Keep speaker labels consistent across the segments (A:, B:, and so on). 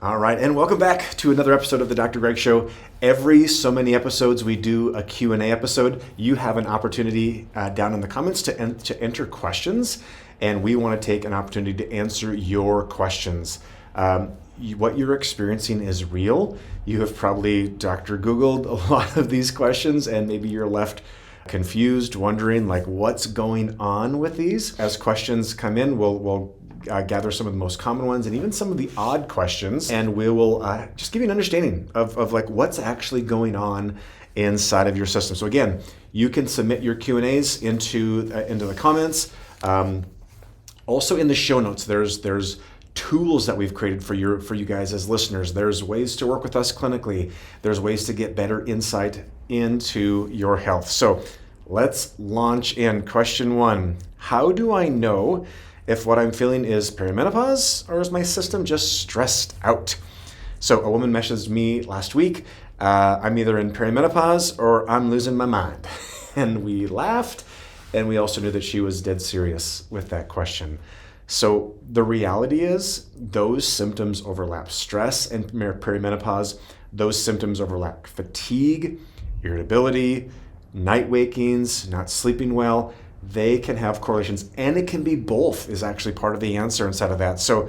A: All right, and welcome back to another episode of the Dr. Greg Show. Every so many episodes, we do a Q&A episode. You have an opportunity down in the comments to enter questions, and we want to take an opportunity to answer your questions. What you're experiencing is real. You have probably Dr. Googled a lot of these questions, and maybe you're left confused, wondering like what's going on with these. As questions come in, we'll gather some of the most common ones and even some of the odd questions, and we will just give you an understanding of like what's actually going on inside of your system. So again, you can submit your Q&As into the comments. Also in the show notes, there's tools that we've created for you guys as listeners. There's ways to work with us clinically. There's ways to get better insight into your health. So let's launch in. Question 1. How do I know if what I'm feeling is perimenopause or is my system just stressed out? So a woman messaged me last week, I'm either in perimenopause or I'm losing my mind. And we laughed, and we also knew that she was dead serious with that question. So the reality is those symptoms overlap. Stress and perimenopause, those symptoms overlap. Fatigue, irritability, night wakings, not sleeping well, they can have correlations, and it can be both is actually part of the answer inside of that. So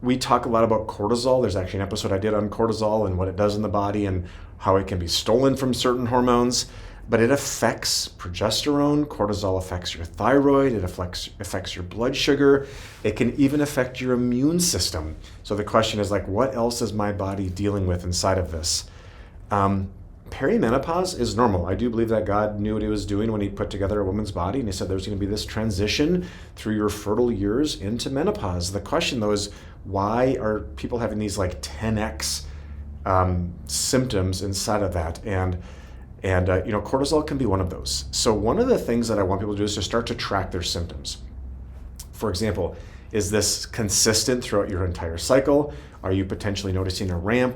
A: we talk a lot about cortisol. There's actually an episode I did on cortisol and what it does in the body and how it can be stolen from certain hormones, but it affects progesterone. Cortisol affects your thyroid. It affects your blood sugar. It can even affect your immune system. So the question is like, what else is my body dealing with inside of this? Perimenopause is normal. I do believe that God knew what he was doing when he put together a woman's body, and he said there's going to be this transition through your fertile years into menopause. The question though is, why are people having these like 10x symptoms inside of that? And cortisol can be one of those. So one of the things that I want people to do is to start to track their symptoms. For example, is this consistent throughout your entire cycle? Are you potentially noticing a ramp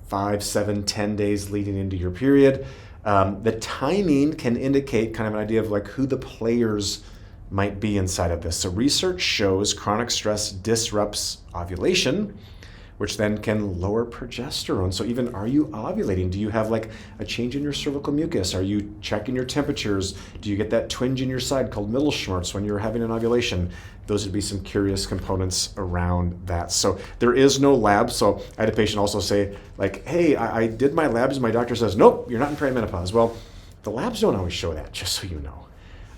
A: 5, 7, 10 days leading into your period? The timing can indicate kind of an idea of like who the players might be inside of this. So research shows chronic stress disrupts ovulation, which then can lower progesterone. So even, are you ovulating? Do you have like a change in your cervical mucus? Are you checking your temperatures? Do you get that twinge in your side called Mittelschmerz when you're having an ovulation? Those would be some curious components around that. So there is no lab. So I had a patient also say like, hey, I did my labs and my doctor says, nope, you're not in perimenopause. Well, the labs don't always show that, just so you know.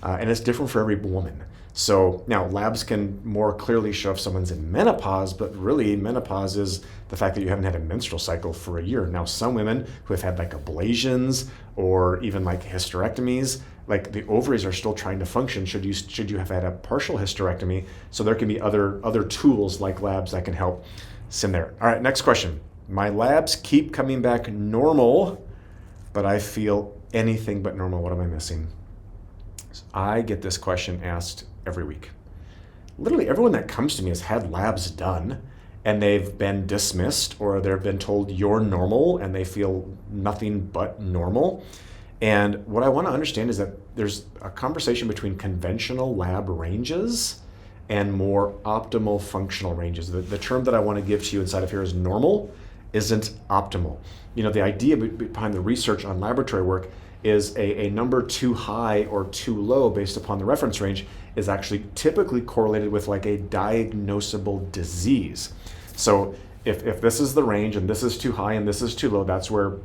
A: And it's different for every woman. So now labs can more clearly show if someone's in menopause, but really menopause is the fact that you haven't had a menstrual cycle for a year. Now some women who have had like ablations or even like hysterectomies, like the ovaries are still trying to function should you have had a partial hysterectomy. So there can be other tools like labs that can help sim there. All right, next question. My labs keep coming back normal, but I feel anything but normal. What am I missing? I get this question asked every week. Literally everyone that comes to me has had labs done and they've been dismissed, or they've been told you're normal and they feel nothing but normal. And what I want to understand is that there's a conversation between conventional lab ranges and more optimal functional ranges. The term that I want to give to you inside of here is normal isn't optimal. You know, the idea behind the research on laboratory work is a number too high or too low based upon the reference range is actually typically correlated with like a diagnosable disease. So if this is the range and this is too high and this is too low, that's where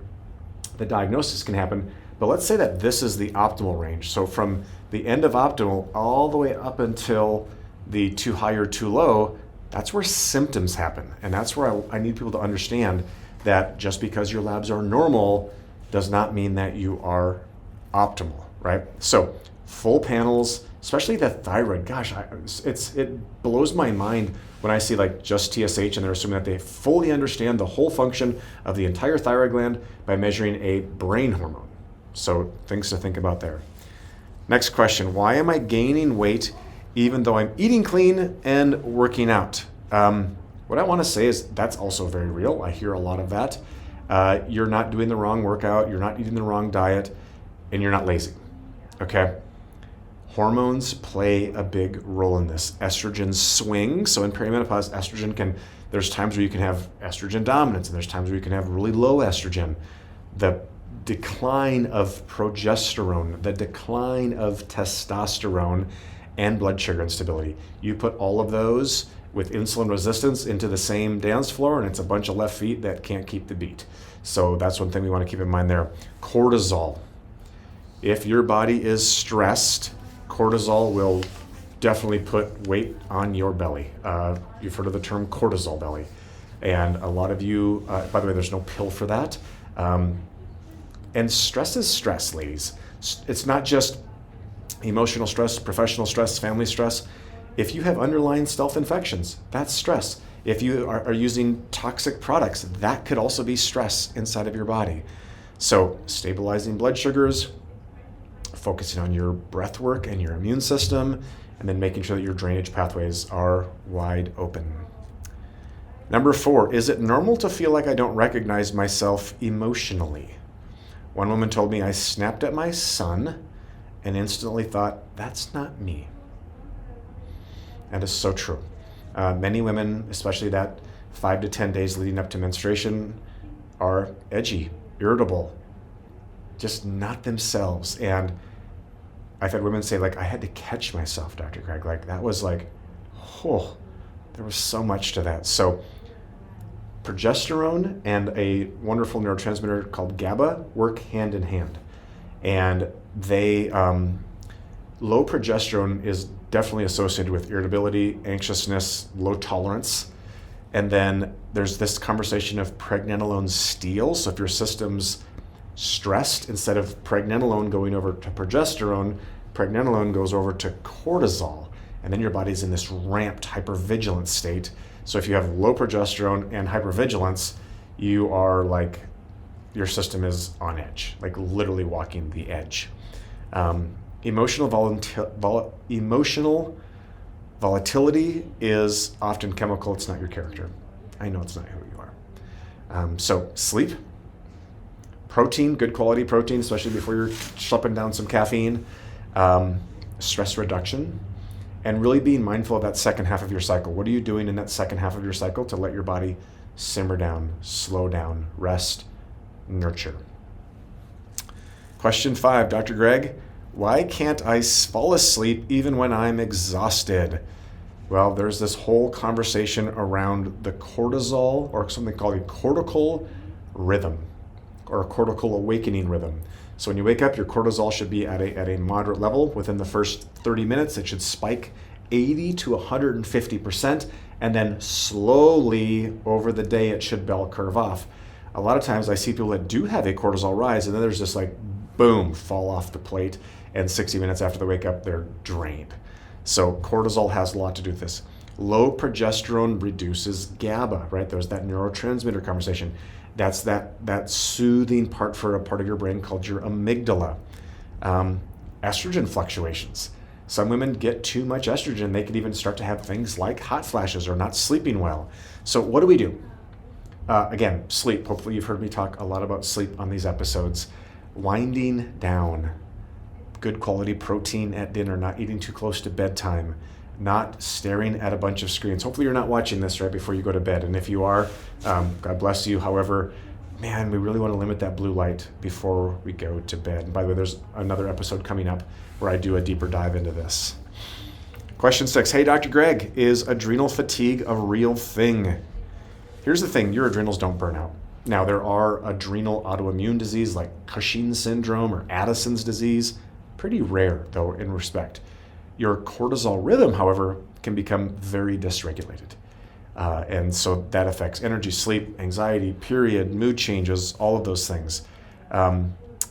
A: the diagnosis can happen. But let's say that this is the optimal range. So from the end of optimal all the way up until the too high or too low, that's where symptoms happen. And that's where I need people to understand that just because your labs are normal does not mean that you are optimal, right? So full panels, especially the thyroid, gosh, it blows my mind when I see like just TSH and they're assuming that they fully understand the whole function of the entire thyroid gland by measuring a brain hormone. So things to think about there. Next question, why am I gaining weight even though I'm eating clean and working out? What I want to say is that's also very real. I hear a lot of that. You're not doing the wrong workout, you're not eating the wrong diet, and you're not lazy, okay? Hormones play a big role in this. Estrogen swings. So in perimenopause, there's times where you can have estrogen dominance, and there's times where you can have really low estrogen. The decline of progesterone, the decline of testosterone, and blood sugar instability. You put all of those with insulin resistance into the same dance floor, and it's a bunch of left feet that can't keep the beat. So that's one thing we want to keep in mind there. Cortisol. If your body is stressed, cortisol will definitely put weight on your belly. You've heard of the term cortisol belly. And a lot of you, by the way, there's no pill for that. And stress is stress, ladies. It's not just emotional stress, professional stress, family stress. If you have underlying stealth infections, that's stress. If you are using toxic products, that could also be stress inside of your body. So stabilizing blood sugars, focusing on your breath work and your immune system, and then making sure that your drainage pathways are wide open. Number 4, is it normal to feel like I don't recognize myself emotionally? One woman told me I snapped at my son and instantly thought, that's not me. That is so true. Many women, especially that 5 to 10 days leading up to menstruation, are edgy, irritable, just not themselves. And I've had women say, like, I had to catch myself, Dr. Greg. Like, that was like, oh, there was so much to that. So progesterone and a wonderful neurotransmitter called GABA work hand in hand. And they, low progesterone is definitely associated with irritability, anxiousness, low tolerance. And then there's this conversation of pregnenolone steal. So if your system's stressed, instead of pregnenolone going over to progesterone, pregnenolone goes over to cortisol. And then your body's in this ramped hypervigilance state. So if you have low progesterone and hypervigilance, you are like, your system is on edge, like literally walking the edge. Emotional volatility is often chemical. It's not your character. I know it's not who you are. So sleep, protein, good quality protein, especially before you're schlepping down some caffeine, stress reduction, and really being mindful of that second half of your cycle. What are you doing in that second half of your cycle to let your body simmer down, slow down, rest, nurture? Question 5, Dr. Greg, why can't I fall asleep even when I'm exhausted? Well, there's this whole conversation around the cortisol, or something called a cortical rhythm, or a cortical awakening rhythm. So when you wake up, your cortisol should be at a moderate level. Within the first 30 minutes, it should spike 80 to 150%, and then slowly over the day, it should bell curve off. A lot of times I see people that do have a cortisol rise, and then there's just like, boom, fall off the plate, and 60 minutes after they wake up, they're drained. So cortisol has a lot to do with this. Low progesterone reduces GABA, right? There's that neurotransmitter conversation. That's that soothing part for a part of your brain called your amygdala. Estrogen fluctuations. Some women get too much estrogen. They could even start to have things like hot flashes or not sleeping well. So what do we do? Again, sleep. Hopefully you've heard me talk a lot about sleep on these episodes. Winding down. Good quality protein at dinner, not eating too close to bedtime, not staring at a bunch of screens. Hopefully you're not watching this right before you go to bed. And if you are, God bless you. However, man, we really want to limit that blue light before we go to bed. And by the way, there's another episode coming up where I do a deeper dive into this. Question 6, hey, Dr. Greg, is adrenal fatigue a real thing? Here's the thing, your adrenals don't burn out. Now, there are adrenal autoimmune disease like Cushing's syndrome or Addison's disease. Pretty rare, though, in respect. Your cortisol rhythm, however, can become very dysregulated. And so that affects energy, sleep, anxiety, period, mood changes, all of those things.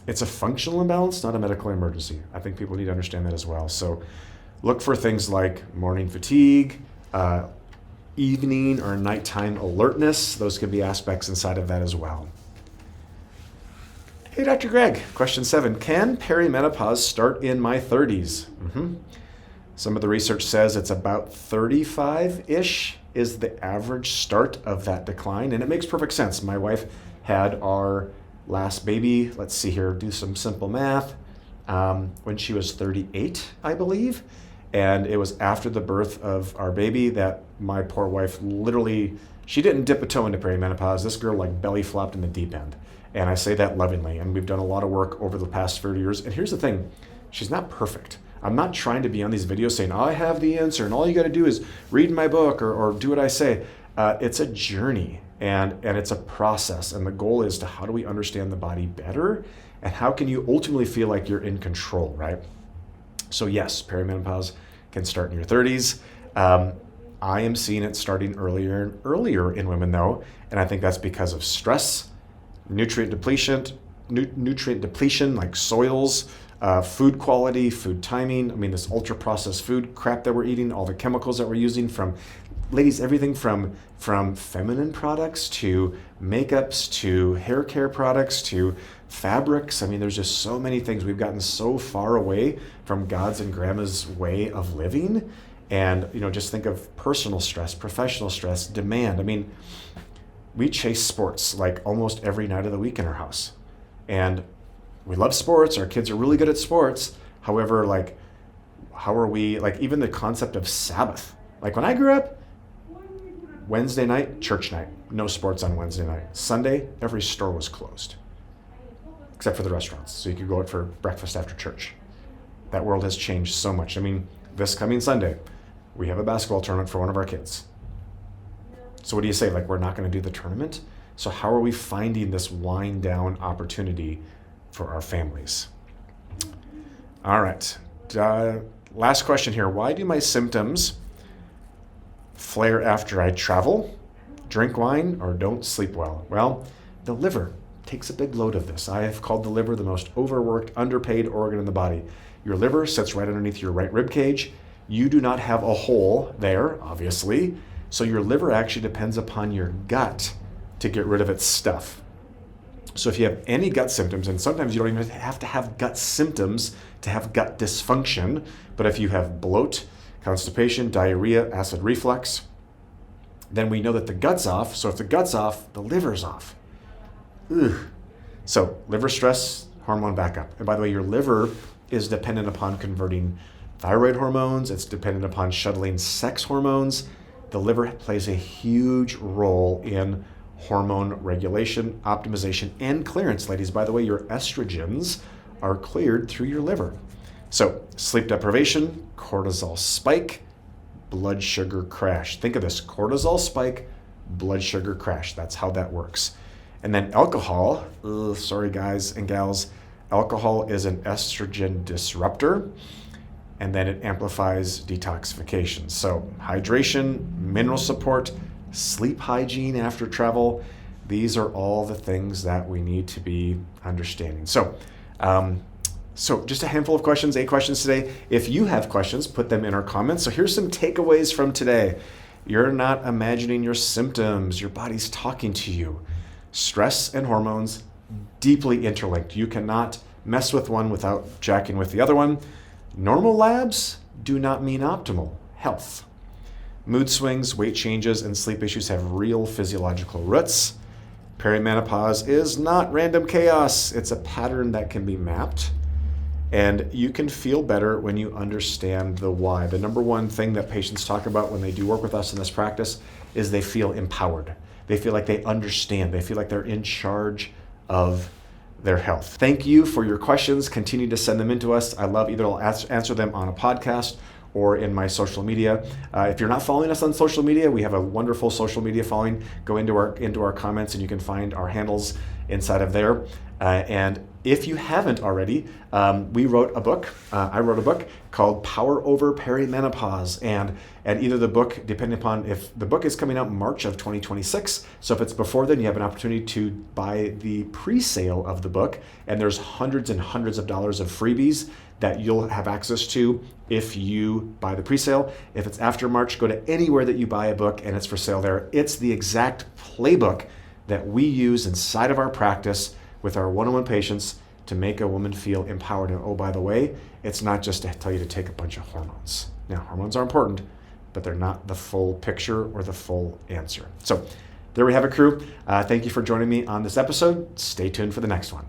A: It's a functional imbalance, not a medical emergency. I think people need to understand that as well. So look for things like morning fatigue, evening or nighttime alertness. Those could be aspects inside of that as well. Hey, Dr. Greg, question 7. Can perimenopause start in my 30s? Some of the research says it's about 35-ish is the average start of that decline, and it makes perfect sense. My wife had our last baby, let's see here, do some simple math, when she was 38, I believe. And it was after the birth of our baby that my poor wife literally, she didn't dip a toe into perimenopause. This girl like belly flopped in the deep end. And I say that lovingly. And we've done a lot of work over the past 30 years. And here's the thing, she's not perfect. I'm not trying to be on these videos saying, I have the answer and all you got to do is read my book or do what I say. It's a journey and it's a process. And the goal is to how do we understand the body better and how can you ultimately feel like you're in control, right? So yes, perimenopause can start in your 30s. I am seeing it starting earlier and earlier in women though. And I think that's because of stress, nutrient depletion like soils, food quality, food timing. I mean, this ultra processed food crap that we're eating, all the chemicals that we're using from, ladies, everything from feminine products to makeups to hair care products to fabrics. I mean, there's just so many things. We've gotten so far away from God's and grandma's way of living. And, just think of personal stress, professional stress, demand. I mean, we chase sports like almost every night of the week in our house. And we love sports. Our kids are really good at sports. However, like, how are we, like, even the concept of Sabbath? Like when I grew up, Wednesday night, church night, no sports on Wednesday night. Sunday, every store was closed, except for the restaurants. So you could go out for breakfast after church. That world has changed so much. I mean, this coming Sunday, we have a basketball tournament for one of our kids. So what do you say? Like, we're not going to do the tournament? So how are we finding this wind down opportunity for our families? All right. Last question here. Why do my symptoms flare after I travel, drink wine, or don't sleep well? Well, the liver takes a big load of this. I have called the liver the most overworked, underpaid organ in the body. Your liver sits right underneath your right rib cage. You do not have a hole there, obviously. So your liver actually depends upon your gut to get rid of its stuff. So if you have any gut symptoms, and sometimes you don't even have to have gut symptoms to have gut dysfunction, but if you have bloat, constipation, diarrhea, acid reflux, then we know that the gut's off. So if the gut's off, the liver's off. Ugh. So liver stress, hormone backup. And by the way, your liver is dependent upon converting thyroid hormones. It's dependent upon shuttling sex hormones. The liver plays a huge role in hormone regulation, optimization, and clearance. Ladies, by the way, your estrogens are cleared through your liver. So sleep deprivation, cortisol spike, blood sugar crash. Think of this, cortisol spike, blood sugar crash. That's how that works. And then alcohol, sorry guys and gals, alcohol is an estrogen disruptor, and then it amplifies detoxification. So hydration, mineral support, sleep hygiene after travel, these are all the things that we need to be understanding. So just a handful of questions, 8 questions today. If you have questions, put them in our comments. So here's some takeaways from today. You're not imagining your symptoms. Your body's talking to you. Stress and hormones, deeply interlinked. You cannot mess with one without jacking with the other one. Normal labs do not mean optimal health. Mood swings, weight changes, and sleep issues have real physiological roots. Perimenopause is not random chaos. It's a pattern that can be mapped. And you can feel better when you understand the why. The number one thing that patients talk about when they do work with us in this practice is they feel empowered. They feel like they understand. They feel like they're in charge of their health. Thank you for your questions. Continue to send them in to us. I love either I'll answer them on a podcast or in my social media. If you're not following us on social media, we have a wonderful social media following. Go into our comments and you can find our handles inside of there. And if you haven't already, I wrote a book called Power Over Perimenopause. And either the book, depending upon if the book is coming out March of 2026. So if it's before then, you have an opportunity to buy the pre-sale of the book. And there's hundreds and hundreds of dollars of freebies that you'll have access to if you buy the pre-sale. If it's after March, go to anywhere that you buy a book and it's for sale there. It's the exact playbook that we use inside of our practice with our one-on-one patients to make a woman feel empowered. And oh, by the way, it's not just to tell you to take a bunch of hormones. Now, hormones are important, but they're not the full picture or the full answer. So there we have it, crew. Thank you for joining me on this episode. Stay tuned for the next one.